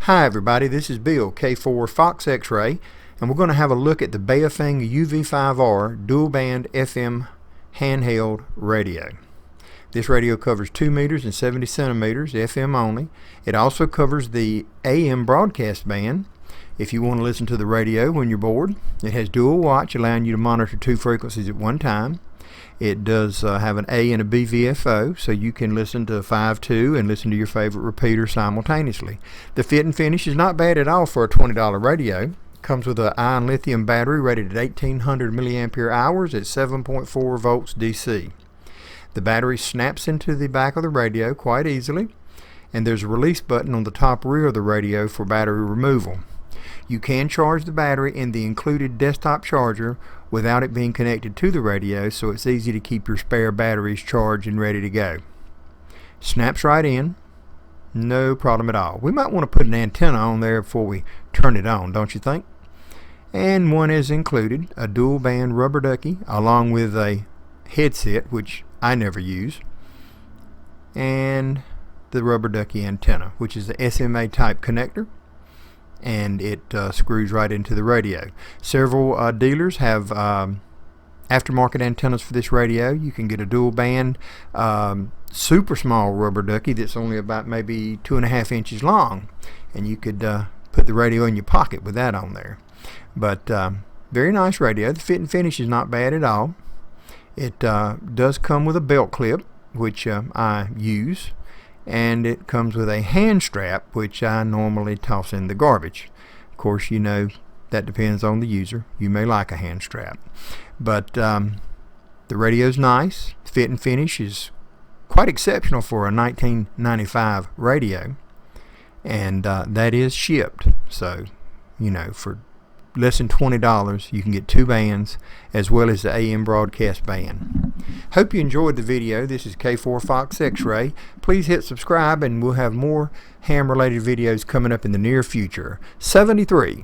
Hi everybody, this is Bill, K4 Fox X-Ray, and we're going to have a look at the Baofeng UV5R dual band FM handheld radio. This radio covers 2 meters and 70 centimeters, FM only. It also covers the AM broadcast band if you want to listen to the radio when you're bored. It has dual watch, allowing you to monitor 2 frequencies at one time. It does have an A and a B VFO, so you can listen to 5.2 and listen to your favorite repeater simultaneously. The fit and finish is not bad at all for a $20 radio. It comes with an ion lithium battery rated at 1800 milliampere hours at 7.4 volts DC. The battery snaps into the back of the radio quite easily, and there's a release button on the top rear of the radio for battery removal. You can charge the battery in the included desktop charger without it being connected to the radio, so it's easy to keep your spare batteries charged and ready to go. Snaps right in, no problem at all. We might want to put an antenna on there before we turn it on, don't you think? And one is included, a dual band rubber ducky along with a headset, which I never use, and the rubber ducky antenna, which is the SMA type connector, and it screws right into the radio. Several dealers have aftermarket antennas for this radio. You can get a dual band super small rubber ducky that's only about maybe 2.5 inches long, and you could put the radio in your pocket with that on there. But very nice radio. The fit and finish is not bad at all. It does come with a belt clip, which I use, and it comes with a hand strap, which I normally toss in the garbage. Of course, you know, that depends on the user. You may like a hand strap, but the radio's nice. Fit and finish is quite exceptional for a 1995 radio, and that is shipped. So, you know, for less than $20 you can get 2 bands as well as the AM broadcast band. Hope you enjoyed the video. This is K4 Fox X-Ray. Please hit subscribe and we'll have more ham related videos coming up in the near future. 73.